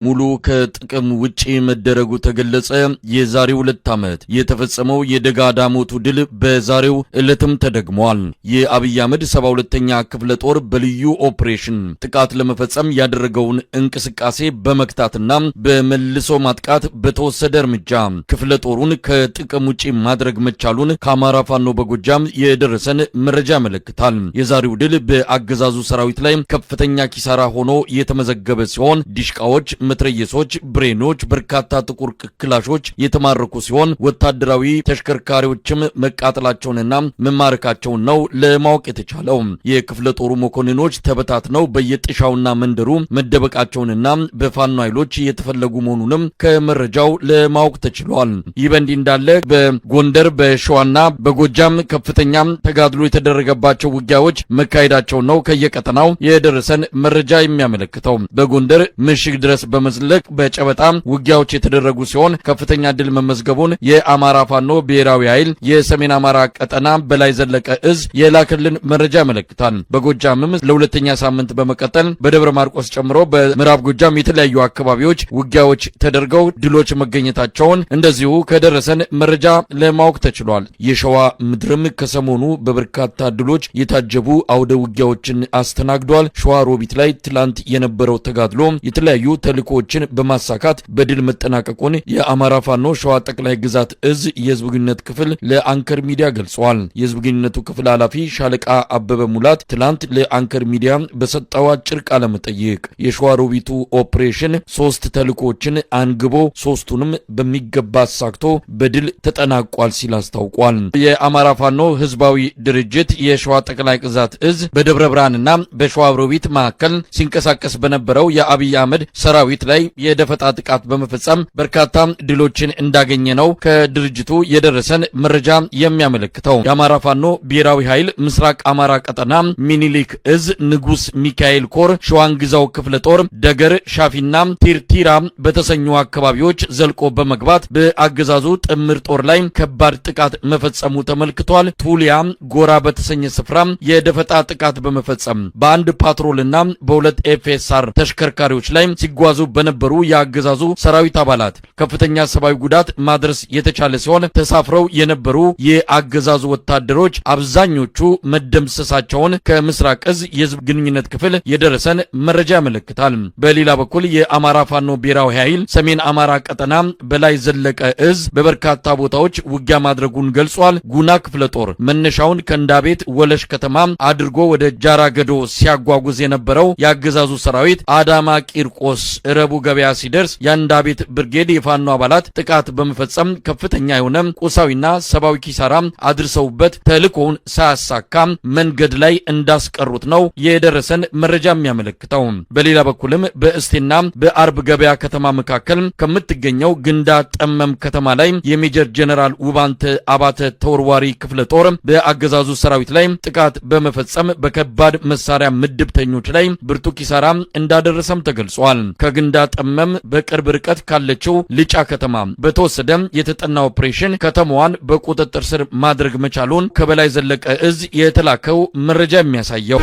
ሙሉ ከጥቅም ውጪ መደረጉ ተገለጸ። የዛሬው 2 ዓመት የተፈጸመው የደጋዳሞቱ ድል በዛሬው ዕለትም ተደግሟል። የአብይ አህመድ 72ኛ ክፍለ ጦር በልዩ ኦፕሬሽን ጥቃት ለመፈጸም ያደረገውን እንቅስቃሴ በመክታትና በመልሶ ማጥቃት በተወሰደ እርምጃ ክፍለ ጦሩን ከጥቅም ውጪ ማድረግ መቻሉን ከአማራ ፋኖ በጎጃም የደረሰን መረጃ ያመለክታል። የዛሬው ድል በአገዛዙ ሰራዊት ላይ ከፍተኛ ኪሳራ ሆኖ የተመዘገበ ሲሆን ዲሽቃዎች፣ መትረየሶች፣ ብሬኖች፣ በርካታ ጥቁር ክላሾች የተማረኩ ሲሆን ወታደራዊ ተሽከርካሪዎችም መቃጠላቸውንና መማረካቸውን ነው ለማወቅ የተቻለው። የክፍለ ጦሩ መኮንኖች ተበታትነው በየጥሻውና መንደሩ መደበቃቸውንና በፋኖ ኃይሎች የተፈለጉ መሆኑንም ከመረጃው ለማወቅ ተችሏል። ይህ በእንዲህ እንዳለ በጎንደር በሸዋና በጎጃም ከፍተኛ ተጋድሎ የተደረገባቸው ውጊያዎች መካሄዳቸው ነው ከየቀጠናው የደረሰን መረጃ የሚያመለክተው። በጎንደር ምሽግ ድረስ በመዝለቅ በጨበጣ ውጊያዎች የተደረጉ ሲሆን ከፍተኛ ድል መመዝገቡን የአማራ ፋኖ ብሔራዊ ኃይል የሰሜን አማራ ቀጠና በላይ ዘለቀ እዝ የላከልን መረጃ ያመለክታል። በጎጃምም ለሁለተኛ ሳምንት በመቀጠል በደብረ ማርቆስ ጨምሮ በምዕራብ ጎጃም የተለያዩ አካባቢዎች ውጊያዎች ተደርገው ድሎች መገኘታቸውን እንደዚሁ ከደረሰን መረጃ ለማወቅ ተችሏል። የሸዋ ምድርም ከሰሞኑ በበርካታ ድሎች የታጀቡ አውደ ውጊያዎችን አስተናግዷል። ሸዋ ሮቢት ላይ ትላንት የነበረው ተጋድሎ የተለያዩ ተልእኮዎችን በማሳካት በድል መጠናቀቁን የአማራ ፋኖ ሸዋ ጠቅላይ ግዛት እዝ የህዝብ ግንኙነት ክፍል ለአንከር ሚዲያ ገልጿል። የህዝብ ግንኙነቱ ክፍል ኃላፊ ሻለቃ አበበ ሙላት ትላንት ለአንከር ሚዲያ በሰጠው አጭር ቃለ መጠይቅ የሸዋ ሮቢቱ ኦፕሬሽን 3 ተልእኮዎችን አንግቦ 3ቱንም በሚገባ አሳክቶ በድል ተጠናቋል ሲል አስታውቋል። የአማራ ፋኖ ህዝባዊ ድርጅት የሸዋ ጠቅላይ ግዛት እዝ በደብረ ብርሃንና በሸዋ ሮቢት መካከል ሲንቀሳቀስ በነበረው የአብይ አህመድ ሰራዊት ላይ የደፈጣ ጥቃት በመፈጸም በርካታ ድሎችን እንዳገኘ ነው ከድርጅቱ የደረሰን መረጃ የሚያመለክተው። የአማራ ፋኖ ብሔራዊ ኃይል ምስራቅ አማራ ቀጠና ሚኒሊክ እዝ ንጉስ ሚካኤል ኮር ሸዋንግዛው ክፍለ ጦር ደገር ሻፊና ቲርቲራ በተሰኙ አካባቢዎች ዘልቆ በመግባት በአገዛዙ ጥምር ጦር ላይ ከባድ ጥቃት መፈጸሙ ተመልክቷል። ቱሊያ ጎራ በተሰኘ ስፍራ የደፈጣ ጥቃት በመፈጸም በአንድ ፓትሮልና በ2 ኤፍኤስአር ተሽከርካሪዎች ላይ ሲጓዙ በነበሩ የአገዛዙ ሰራዊት አባላት ከፍተኛ ሰብአዊ ጉዳት ማድረስ የተቻለ ሲሆን ተሳፍረው የነበሩ የአገዛዙ ወታደሮች አብዛኞቹ መደምሰሳቸውን ከምስራቅ እዝ የህዝብ ግንኙነት ክፍል የደረሰን መረጃ ያመለክታል። በሌላ በኩል የአማራ ፋኖ ብሔራዊ ኃይል ሰሜን አማራ ቀጠና በላይ ዘለቀ እዝ በበርካታ ቦታዎች ውጊያ ማድረጉን ገልጿል። ጉና ክፍለ ጦር መነሻውን ከእንዳቤት ወለሽ ከተማ አድርጎ ወደ ጃራገዶ ሲያጓጉዝ የነበረው የአገዛዙ ሰራዊት አዳማ ቂርቆስ ረቡ ገበያ ሲደርስ የአንዳቤት ብርጌድ የፋኖ አባላት ጥቃት በመፈጸም ከፍተኛ የሆነ ቁሳዊና ሰብአዊ ኪሳራ አድርሰውበት ተልእኮውን ሳያሳካ መንገድ ላይ እንዳስቀሩት ነው የደረሰን መረጃ የሚያመለክተው። በሌላ በኩልም በእስቴና በአርብ ገበያ ከተማ መካከል ከምትገኘው ግንዳ ጠመም ከተማ ላይ የሜጀር ጀነራል ውባንተ አባተ ተወርዋሪ ክፍለ ጦር በአገዛዙ ሰራዊት ላይ ጥቃት በመፈጸም በከባድ መሳሪያ ምድብተኞች ላይ ብርቱ ኪሳራ እንዳደረሰም ተገልጿል። ከግንዳ ጠመም በቅርብ ርቀት ካለችው ልጫ ከተማ በተወሰደ የተጠና ኦፕሬሽን ከተማዋን በቁጥጥር ስር ማድረግ መቻሉን ከበላይ ዘለቀ እዝ የተላከው መረጃ የሚያሳየው።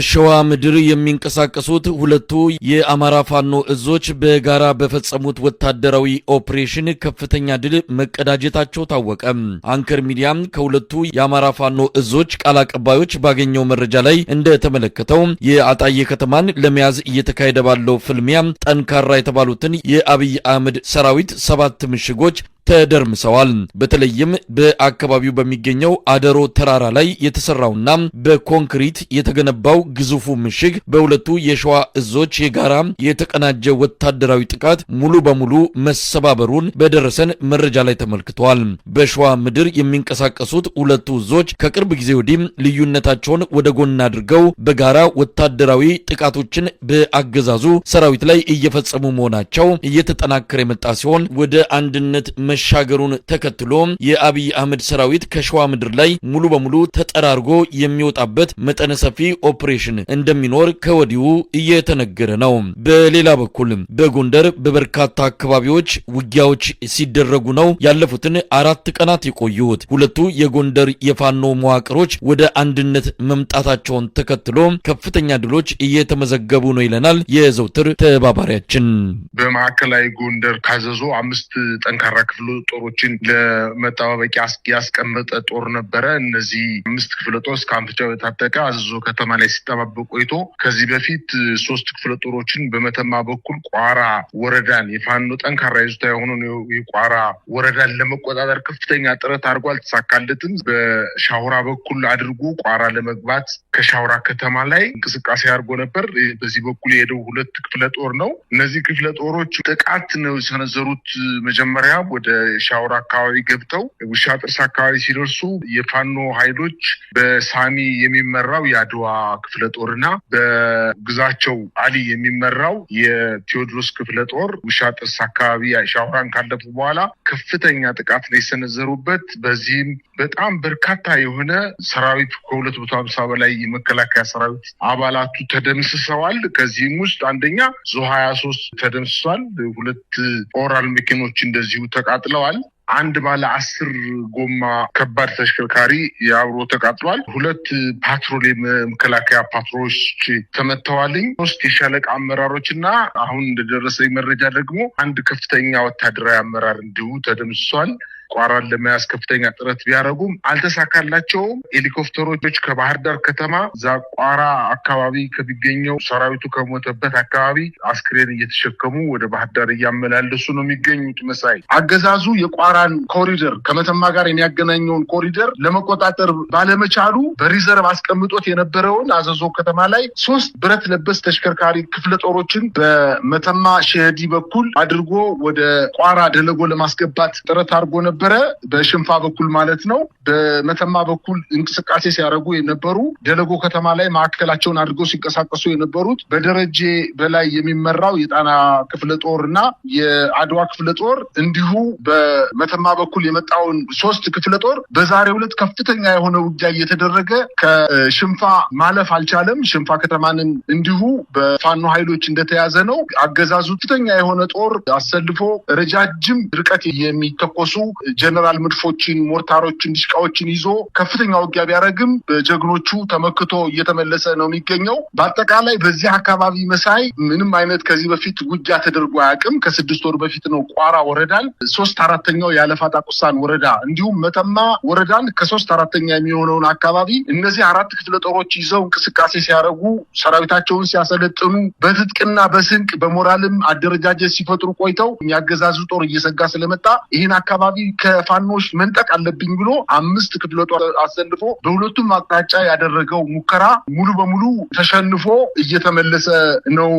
ሸዋ ምድር የሚንቀሳቀሱት ሁለቱ የአማራ ፋኖ እዞች በጋራ በፈጸሙት ወታደራዊ ኦፕሬሽን ከፍተኛ ድል መቀዳጀታቸው ታወቀ። አንከር ሚዲያ ከሁለቱ የአማራ ፋኖ እዞች ቃል አቀባዮች ባገኘው መረጃ ላይ እንደተመለከተው የአጣዬ ከተማን ለመያዝ እየተካሄደ ባለው ፍልሚያ ጠንካራ የተባሉትን የአብይ አህመድ ሰራዊት 7 ምሽጎች ተደርምሰዋል። በተለይም በአካባቢው በሚገኘው አደሮ ተራራ ላይ የተሰራውና በኮንክሪት የተገነባው ግዙፉ ምሽግ በሁለቱ የሸዋ እዞች የጋራ የተቀናጀ ወታደራዊ ጥቃት ሙሉ በሙሉ መሰባበሩን በደረሰን መረጃ ላይ ተመልክቷል። በሸዋ ምድር የሚንቀሳቀሱት ሁለቱ እዞች ከቅርብ ጊዜ ወዲህ ልዩነታቸውን ወደ ጎን አድርገው በጋራ ወታደራዊ ጥቃቶችን በአገዛዙ ሰራዊት ላይ እየፈጸሙ መሆናቸው እየተጠናከረ የመጣ ሲሆን ወደ አንድነት መሻገሩን ተከትሎ የአብይ አህመድ ሰራዊት ከሸዋ ምድር ላይ ሙሉ በሙሉ ተጠራርጎ የሚወጣበት መጠነ ሰፊ ኦፕሬሽን እንደሚኖር ከወዲሁ እየተነገረ ነው። በሌላ በኩል በጎንደር በበርካታ አካባቢዎች ውጊያዎች ሲደረጉ ነው ያለፉትን 4 ቀናት የቆዩት። ሁለቱ የጎንደር የፋኖ መዋቅሮች ወደ አንድነት መምጣታቸውን ተከትሎ ከፍተኛ ድሎች እየተመዘገቡ ነው ይለናል የዘውትር ተባባሪያችን። በማዕከላዊ ጎንደር ካዘዞ 5 ጠንካራ ክፍለ ጦሮችን ለመጠባበቂያ ያስቀመጠ ጦር ነበረ። እነዚህ 5 ክፍለ ጦር እስከ አንፍቻው የታጠቀ አዘዞ ከተማ ላይ ሲጠባበቁ ቆይቶ ከዚህ በፊት 3 ክፍለ ጦሮችን በመተማ በኩል ቋራ ወረዳን የፋኖ ጠንካራ ይዞታ የሆነውን የቋራ ወረዳን ለመቆጣጠር ከፍተኛ ጥረት አድርጓል። ተሳካለትም። በሻውራ በኩል አድርጎ ቋራ ለመግባት ከሻውራ ከተማ ላይ እንቅስቃሴ አድርጎ ነበር። በዚህ በኩል የሄደው 2 ክፍለ ጦር ነው። እነዚህ ክፍለ ጦሮች ጥቃት ነው የሰነዘሩት። መጀመሪያ ወደ ሻውራ አካባቢ ገብተው ውሻ ጥርስ አካባቢ ሲደርሱ የፋኖ ኃይሎች በሳሚ የሚመራው የአድዋ ክፍለ ጦርና በግዛቸው አሊ የሚመራው የቴዎድሮስ ክፍለ ጦር ውሻ ጥርስ አካባቢ ሻውራን ካለፉ በኋላ ከፍተኛ ጥቃት ነው የሰነዘሩበት። በዚህም በጣም በርካታ የሆነ ሰራዊት ከ250 በላይ የመከላከያ ሰራዊት አባላቱ ተደምስሰዋል። ከዚህም ውስጥ አንደኛ ዙ23 ተደምስሷል። 2 ኦራል መኪኖች እንደዚሁ ተቃጥለዋል። 1 ባለ 10 ጎማ ከባድ ተሽከርካሪ አብሮ ተቃጥሏል። 2 ፓትሮል የመከላከያ ፓትሮሎች ተመተዋልኝ። 3 የሻለቃ አመራሮችና አሁን እንደደረሰኝ መረጃ ደግሞ 1 ከፍተኛ ወታደራዊ አመራር እንዲሁ ተደምስሷል። ቋራን ለመያዝ ከፍተኛ ጥረት ቢያደርጉም አልተሳካላቸውም። ሄሊኮፕተሮች ከባህር ዳር ከተማ ዛቋራ አካባቢ ከሚገኘው ሰራዊቱ ከሞተበት አካባቢ አስክሬን እየተሸከሙ ወደ ባህር ዳር እያመላለሱ ነው የሚገኙት። መሳይ አገዛዙ የቋራን ኮሪደር ከመተማ ጋር የሚያገናኘውን ኮሪደር ለመቆጣጠር ባለመቻሉ በሪዘርቭ አስቀምጦት የነበረውን አዘዞ ከተማ ላይ 3 ብረት ለበስ ተሽከርካሪ ክፍለ ጦሮችን በመተማ ሸህዲ በኩል አድርጎ ወደ ቋራ ደለጎ ለማስገባት ጥረት አድርጎ ነበር። በሽንፋ በኩል ማለት ነው። በመተማ በኩል እንቅስቃሴ ሲያደርጉ የነበሩ ደለጎ ከተማ ላይ ማዕከላቸውን አድርገው ሲንቀሳቀሱ የነበሩት በደረጀ በላይ የሚመራው የጣና ክፍለ ጦርና የአድዋ ክፍለ ጦር እንዲሁ በመተማ በኩል የመጣውን 3 ክፍለ ጦር በዛሬው ዕለት ከፍተኛ የሆነ ውጊያ እየተደረገ ከሽንፋ ማለፍ አልቻለም። ሽንፋ ከተማንን እንዲሁ በፋኖ ኃይሎች እንደተያዘ ነው። አገዛዙ ከፍተኛ የሆነ ጦር አሰልፎ ረጃጅም ርቀት የሚተኮሱ ጀነራል ምድፎችን፣ ሞርታሮችን፣ ዲሽቃዎችን ይዞ ከፍተኛ ውጊያ ቢያደርግም በጀግኖቹ ተመክቶ እየተመለሰ ነው የሚገኘው። በአጠቃላይ በዚህ አካባቢ መሳይ ምንም አይነት ከዚህ በፊት ውጊያ ተደርጎ አያውቅም። ከ6 ወር በፊት ነው ቋራ ወረዳን 3/4 ያለፋ ጣቁሳን ወረዳ እንዲሁም መተማ ወረዳን ከ3/4 የሚሆነውን አካባቢ እነዚህ 4 ክፍለ ጦሮች ይዘው እንቅስቃሴ ሲያደርጉ ሰራዊታቸውን ሲያሰለጥኑ በትጥቅና በስንቅ በሞራልም አደረጃጀት ሲፈጥሩ ቆይተው የሚያገዛዙ ጦር እየሰጋ ስለመጣ ይህን አካባቢ ከፋኖች መንጠቅ አለብኝ ብሎ 5 ክፍለ ጦር አሰልፎ በሁለቱም አቅጣጫ ያደረገው ሙከራ ሙሉ በሙሉ ተሸንፎ እየተመለሰ ነው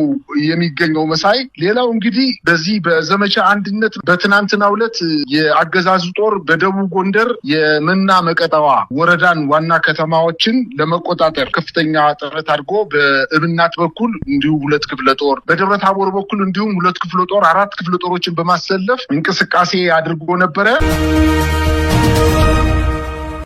የሚገኘው። መሳይ ሌላው እንግዲህ በዚህ በዘመቻ አንድነት በትናንትናው ዕለት የአገዛዙ ጦር በደቡብ ጎንደር የመና መቀጠዋ ወረዳን ዋና ከተማዎችን ለመቆጣጠር ከፍተኛ ጥረት አድርጎ በእብናት በኩል እንዲሁ 2 ክፍለ ጦር በደብረ ታቦር በኩል እንዲሁም 2 ክፍለ ጦር 4 ክፍለ ጦሮችን በማሰለፍ እንቅስቃሴ አድርጎ ነበረ።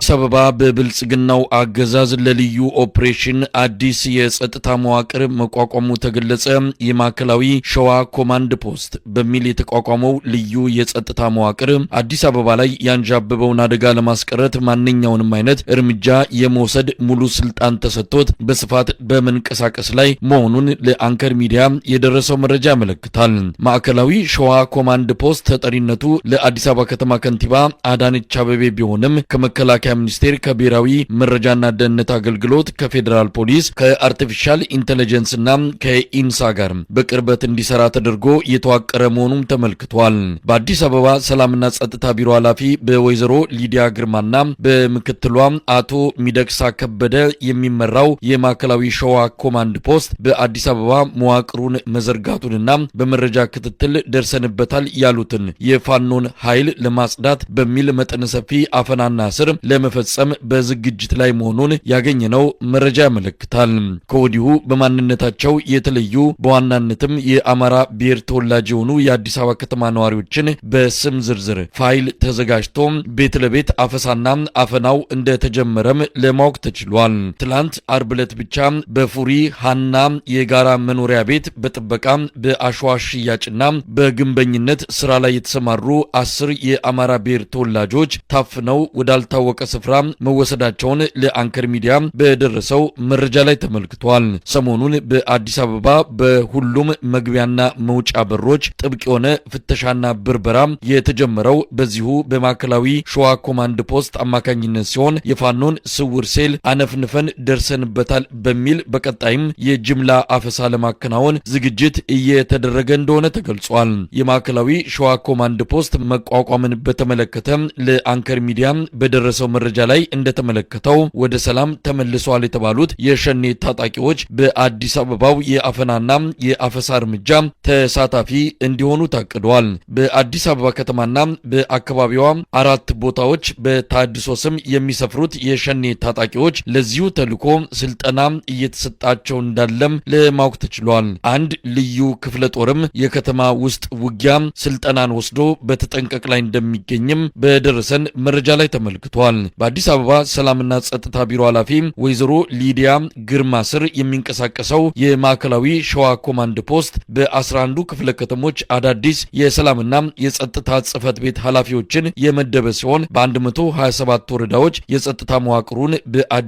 ሰበባ በብልጽግናው አገዛዝ ለልዩ ኦፕሬሽን አዲስ የጸጥታ መዋቅር መቋቋሙ ተገለጸ። የማዕከላዊ ሸዋ ኮማንድ ፖስት በሚል የተቋቋመው ልዩ የጸጥታ መዋቅር አዲስ አበባ ላይ ያንዣበበውን አደጋ ለማስቀረት ማንኛውንም አይነት እርምጃ የመውሰድ ሙሉ ስልጣን ተሰጥቶት በስፋት በመንቀሳቀስ ላይ መሆኑን ለአንከር ሚዲያ የደረሰው መረጃ ያመለክታል። ማዕከላዊ ሸዋ ኮማንድ ፖስት ተጠሪነቱ ለአዲስ አበባ ከተማ ከንቲባ አዳነች አቤቤ ቢሆንም ከመከላከያ ሚኒስቴር፣ ከብሔራዊ መረጃና ደህንነት አገልግሎት፣ ከፌዴራል ፖሊስ፣ ከአርቲፊሻል ኢንተለጀንስና ከኢንሳ ጋር በቅርበት እንዲሰራ ተደርጎ የተዋቀረ መሆኑም ተመልክቷል። በአዲስ አበባ ሰላምና ጸጥታ ቢሮ ኃላፊ በወይዘሮ ሊዲያ ግርማና በምክትሏ አቶ ሚደቅሳ ከበደ የሚመራው የማዕከላዊ ሸዋ ኮማንድ ፖስት በአዲስ አበባ መዋቅሩን መዘርጋቱንና በመረጃ ክትትል ደርሰንበታል ያሉትን የፋኖን ኃይል ለማጽዳት በሚል መጠነ ሰፊ አፈናና ስር ለመፈጸም በዝግጅት ላይ መሆኑን ያገኘነው መረጃ ያመለክታል። ከወዲሁ በማንነታቸው የተለዩ በዋናነትም የአማራ ብሔር ተወላጅ የሆኑ የአዲስ አበባ ከተማ ነዋሪዎችን በስም ዝርዝር ፋይል ተዘጋጅቶ ቤት ለቤት አፈሳና አፈናው እንደተጀመረም ለማወቅ ተችሏል። ትላንት አርብ ዕለት ብቻ በፉሪ ሃና የጋራ መኖሪያ ቤት በጥበቃ በአሸዋ ሽያጭና በግንበኝነት ስራ ላይ የተሰማሩ 10 የአማራ ብሔር ተወላጆች ታፍነው ወዳልታወቀ ስፍራ መወሰዳቸውን ለአንከር ሚዲያ በደረሰው መረጃ ላይ ተመልክቷል። ሰሞኑን በአዲስ አበባ በሁሉም መግቢያና መውጫ በሮች ጥብቅ የሆነ ፍተሻና ብርበራ የተጀመረው በዚሁ በማዕከላዊ ሸዋ ኮማንድ ፖስት አማካኝነት ሲሆን የፋኖን ስውር ሴል አነፍንፈን ደርሰንበታል በሚል በቀጣይም የጅምላ አፈሳ ለማከናወን ዝግጅት እየተደረገ እንደሆነ ተገልጿል። የማዕከላዊ ሸዋ ኮማንድ ፖስት መቋቋምን በተመለከተ ለአንከር ሚዲያ በደረሰው መረጃ ላይ እንደተመለከተው ወደ ሰላም ተመልሰዋል የተባሉት የሸኔ ታጣቂዎች በአዲስ አበባው የአፈናና የአፈሳ እርምጃ ተሳታፊ እንዲሆኑ ታቅዷል። በአዲስ አበባ ከተማና በአካባቢዋ 4 ቦታዎች በታድሶ ስም የሚሰፍሩት የሸኔ ታጣቂዎች ለዚሁ ተልዕኮ ስልጠና እየተሰጣቸው እንዳለም ለማወቅ ተችሏል። አንድ ልዩ ክፍለ ጦርም የከተማ ውስጥ ውጊያ ስልጠናን ወስዶ በተጠንቀቅ ላይ እንደሚገኝም በደረሰን መረጃ ላይ ተመልክቷል። በአዲስ አበባ ሰላምና ጸጥታ ቢሮ ኃላፊ ወይዘሮ ሊዲያ ግርማ ስር የሚንቀሳቀሰው የማዕከላዊ ሸዋ ኮማንድ ፖስት በ11 ክፍለ ከተሞች አዳዲስ የሰላምና የጸጥታ ጽህፈት ቤት ኃላፊዎችን የመደበ ሲሆን በ127 ወረዳዎች የጸጥታ መዋቅሩን